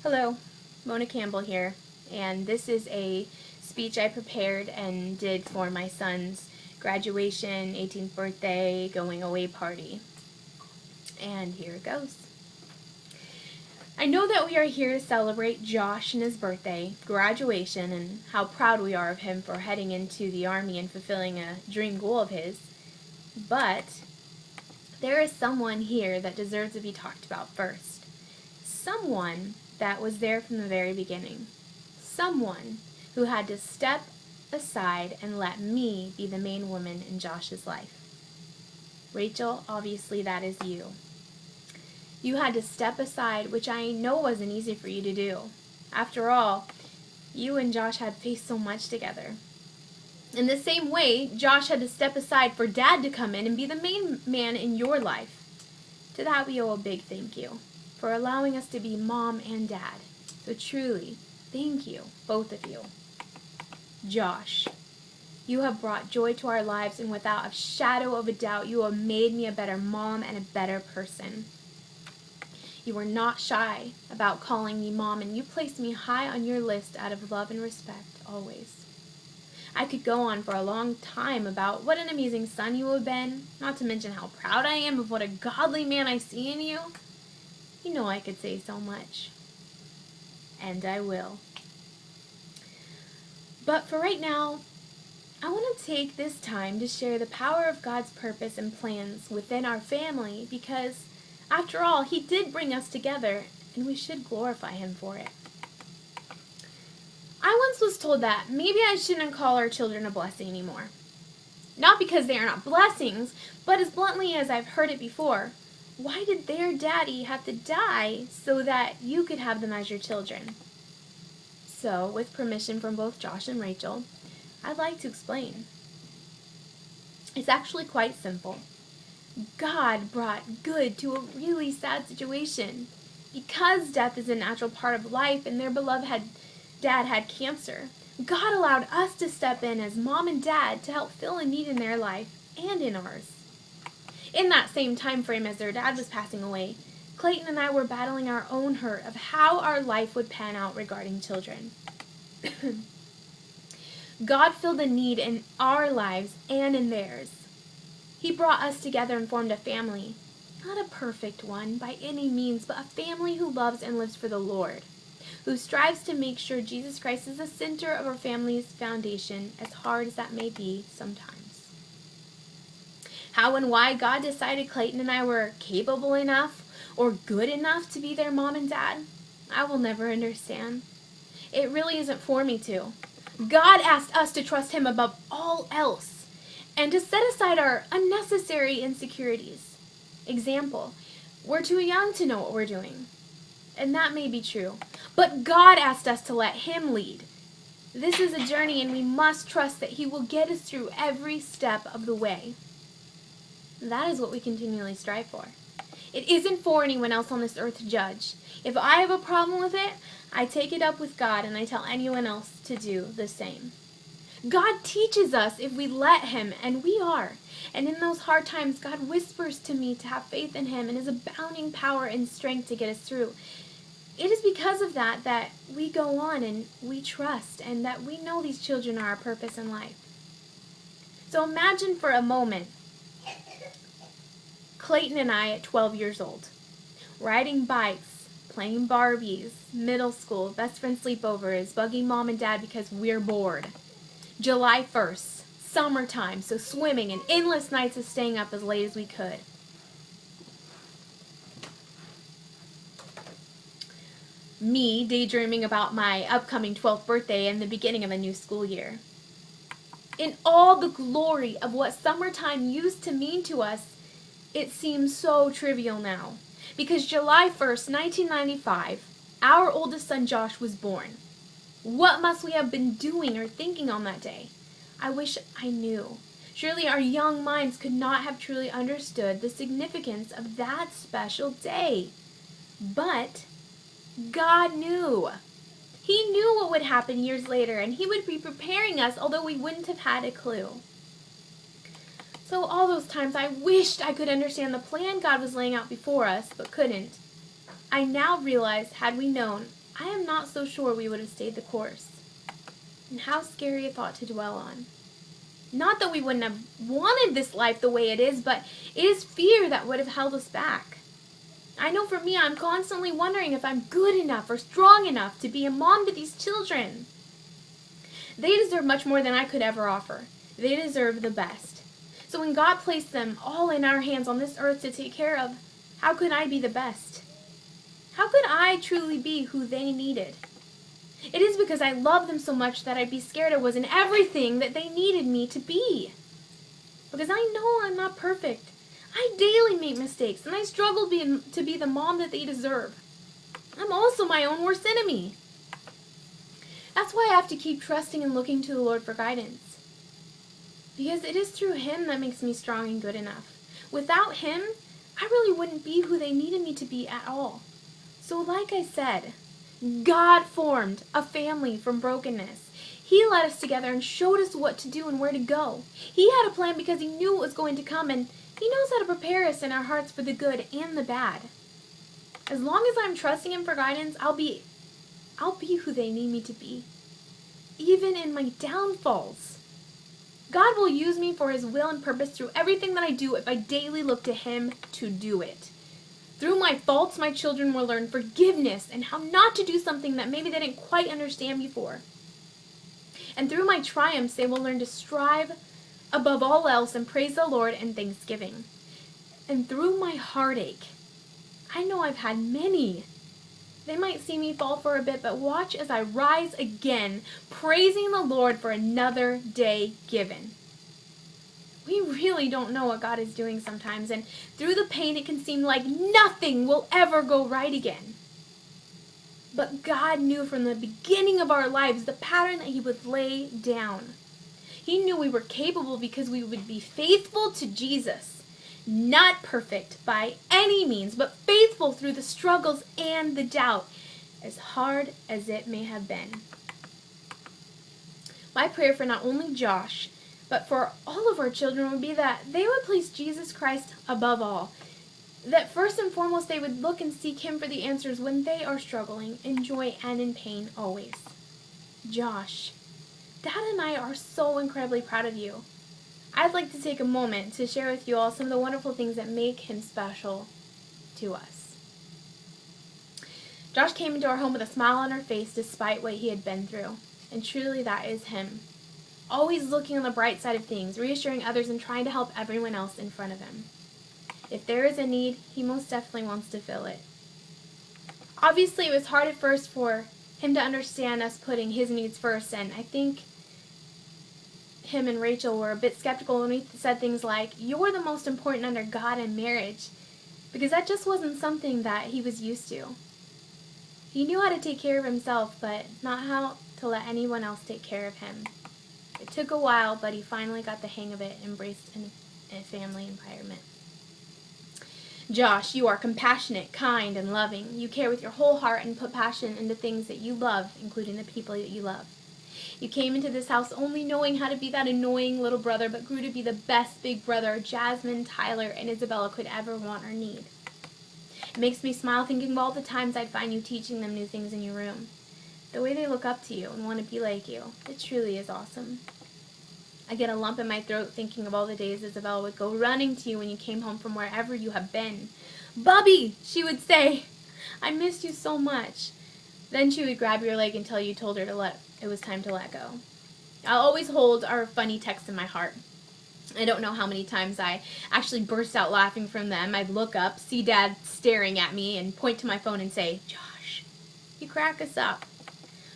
Hello, Mona Campbell here, and this is a speech I prepared and did for my son's graduation, 18th birthday, going away party. And here it goes. I know that we are here to celebrate Josh and his birthday, graduation, and how proud we are of him for heading into the Army and fulfilling a dream goal of his. But there is someone here that deserves to be talked about first. Someone that was there from the very beginning. Someone who had to step aside and let me be the main woman in Josh's life. Rachel, obviously that is you. You had to step aside, which I know wasn't easy for you to do. After all, you and Josh had faced so much together. In the same way, Josh had to step aside for Dad to come in and be the main man in your life. To that we owe a big thank you for allowing us to be Mom and Dad. So truly, thank you, both of you. Josh, you have brought joy to our lives, and without a shadow of a doubt, you have made me a better mom and a better person. You were not shy about calling me Mom, and you placed me high on your list out of love and respect, always. I could go on for a long time about what an amazing son you have been, not to mention how proud I am of what a godly man I see in you. You know I could say so much. And I will. But for right now, I want to take this time to share the power of God's purpose and plans within our family because, after all, He did bring us together, and we should glorify Him for it. I once was told that maybe I shouldn't call our children a blessing anymore. Not because they are not blessings, but as bluntly as I've heard it before, why did their daddy have to die so that you could have them as your children? So, with permission from both Josh and Rachel, I'd like to explain. It's actually quite simple. God brought good to a really sad situation. Because death is a natural part of life and their beloved dad had cancer, God allowed us to step in as Mom and Dad to help fill a need in their life and in ours. In that same time frame as their dad was passing away, Clayton and I were battling our own hurt of how our life would pan out regarding children. God filled a need in our lives and in theirs. He brought us together and formed a family. Not a perfect one by any means, but a family who loves and lives for the Lord, who strives to make sure Jesus Christ is the center of our family's foundation, as hard as that may be sometimes. How and why God decided Clayton and I were capable enough or good enough to be their mom and dad, I will never understand. It really isn't for me to. God asked us to trust Him above all else and to set aside our unnecessary insecurities. Example, we're too young to know what we're doing. And that may be true. But God asked us to let Him lead. This is a journey, and we must trust that He will get us through every step of the way. That is what we continually strive for. It isn't for anyone else on this earth to judge. If I have a problem with it, I take it up with God and I tell anyone else to do the same. God teaches us if we let Him, and we are. And in those hard times, God whispers to me to have faith in Him and His abounding power and strength to get us through. It is because of that that we go on and we trust and that we know these children are our purpose in life. So imagine for a moment Clayton and I at 12 years old, riding bikes, playing Barbies, middle school, best friend sleepovers, bugging Mom and Dad because we're bored. July 1st, summertime, so swimming and endless nights of staying up as late as we could. Me daydreaming about my upcoming 12th birthday and the beginning of a new school year. In all the glory of what summertime used to mean to us, it seems so trivial now. Because July 1st, 1995, our oldest son Josh was born. What must we have been doing or thinking on that day? I wish I knew. Surely our young minds could not have truly understood the significance of that special day. But God knew. He knew what would happen years later, and He would be preparing us, although we wouldn't have had a clue. So all those times I wished I could understand the plan God was laying out before us, but couldn't. I now realize, had we known, I am not so sure we would have stayed the course. And how scary a thought to dwell on. Not that we wouldn't have wanted this life the way it is, but it is fear that would have held us back. I know for me, I'm constantly wondering if I'm good enough or strong enough to be a mom to these children. They deserve much more than I could ever offer. They deserve the best. So when God placed them all in our hands on this earth to take care of, how could I be the best? How could I truly be who they needed? It is because I love them so much that I'd be scared I wasn't everything that they needed me to be. Because I know I'm not perfect. I daily make mistakes, and I struggle to be the mom that they deserve. I'm also my own worst enemy. That's why I have to keep trusting and looking to the Lord for guidance. Because it is through Him that makes me strong and good enough. Without Him, I really wouldn't be who they needed me to be at all. So like I said, God formed a family from brokenness. He led us together and showed us what to do and where to go. He had a plan because He knew it was going to come, and He knows how to prepare us in our hearts for the good and the bad. As long as I'm trusting Him for guidance, I'll be who they need me to be. Even in my downfalls. God will use me for His will and purpose through everything that I do if I daily look to Him to do it. Through my faults, my children will learn forgiveness and how not to do something that maybe they didn't quite understand before. And through my triumphs, they will learn to strive above all else and praise the Lord in thanksgiving. And through my heartache, I know I've had many. They might see me fall for a bit, but watch as I rise again, praising the Lord for another day given. We really don't know what God is doing sometimes, and through the pain it can seem like nothing will ever go right again. But God knew from the beginning of our lives the pattern that He would lay down. He knew we were capable because we would be faithful to Jesus. Not perfect by any means, but faithful through the struggles and the doubt, as hard as it may have been. My prayer for not only Josh, but for all of our children would be that they would place Jesus Christ above all. That first and foremost they would look and seek Him for the answers when they are struggling, in joy and in pain always. Josh, Dad and I are so incredibly proud of you. I'd like to take a moment to share with you all some of the wonderful things that make him special to us. Josh came into our home with a smile on her face despite what he had been through, and truly that is him. Always looking on the bright side of things, reassuring others, and trying to help everyone else in front of him. If there is a need, he most definitely wants to fill it. Obviously, it was hard at first for him to understand us putting his needs first, and I think him and Rachel were a bit skeptical when we said things like, "You're the most important under God in marriage," because that just wasn't something that he was used to. He knew how to take care of himself, but not how to let anyone else take care of him. It took a while, but he finally got the hang of it and embraced a family environment. Josh, you are compassionate, kind, and loving. You care with your whole heart and put passion into things that you love, including the people that you love. You came into this house only knowing how to be that annoying little brother, but grew to be the best big brother Jasmine, Tyler, and Isabella could ever want or need. It makes me smile thinking of all the times I'd find you teaching them new things in your room. The way they look up to you and want to be like you, it truly is awesome. I get a lump in my throat thinking of all the days Isabella would go running to you when you came home from wherever you have been. "Bubby," she would say, "I missed you so much." Then she would grab your leg until you told her it was time to let go. I'll always hold our funny texts in my heart. I don't know how many times I actually burst out laughing from them. I'd look up, see Dad staring at me, and point to my phone and say, "Josh, you crack us up."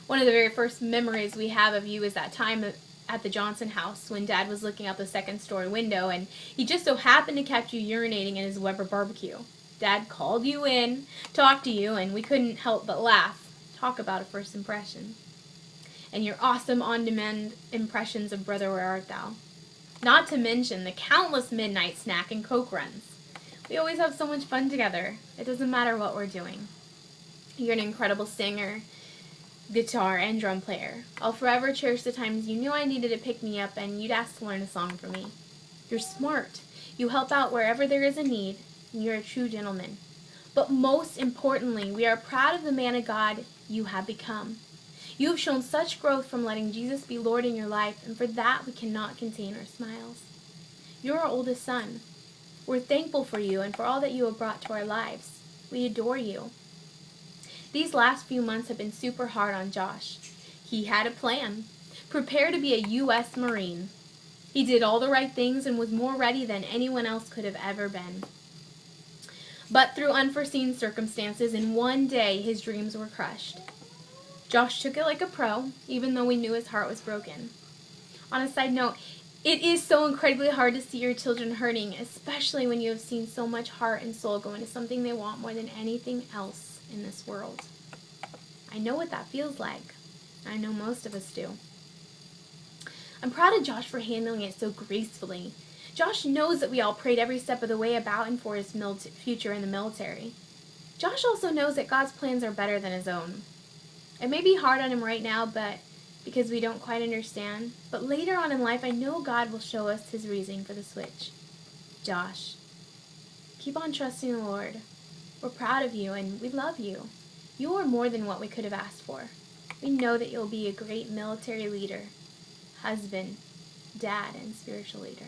One of the very first memories we have of you is that time at the Johnson house when Dad was looking out the second-story window, and he just so happened to catch you urinating in his Weber barbecue. Dad called you in, talked to you, and we couldn't help but laugh. Talk about a first impression. And your awesome on-demand impressions of Brother Where Art Thou. Not to mention the countless midnight snack and Coke runs. We always have so much fun together. It doesn't matter what we're doing. You're an incredible singer, guitar, and drum player. I'll forever cherish the times you knew I needed to pick me up and you'd ask to learn a song from me. You're smart. You help out wherever there is a need, and you're a true gentleman. But most importantly, we are proud of the man of God you have become. You have shown such growth from letting Jesus be Lord in your life, and for that we cannot contain our smiles. You're our oldest son. We're thankful for you and for all that you have brought to our lives. We adore you. These last few months have been super hard on Josh. He had a plan. Prepare to be a U.S. Marine. He did all the right things and was more ready than anyone else could have ever been. But through unforeseen circumstances, in one day, his dreams were crushed. Josh took it like a pro, even though we knew his heart was broken. On a side note, it is so incredibly hard to see your children hurting, especially when you have seen so much heart and soul go into something they want more than anything else in this world. I know what that feels like. I know most of us do. I'm proud of Josh for handling it so gracefully. Josh knows that we all prayed every step of the way about and for his future in the military. Josh also knows that God's plans are better than his own. It may be hard on him right now, but because we don't quite understand. But later on in life, I know God will show us his reason for the switch. Josh, keep on trusting the Lord. We're proud of you and we love you. You are more than what we could have asked for. We know that you'll be a great military leader, husband, dad, and spiritual leader.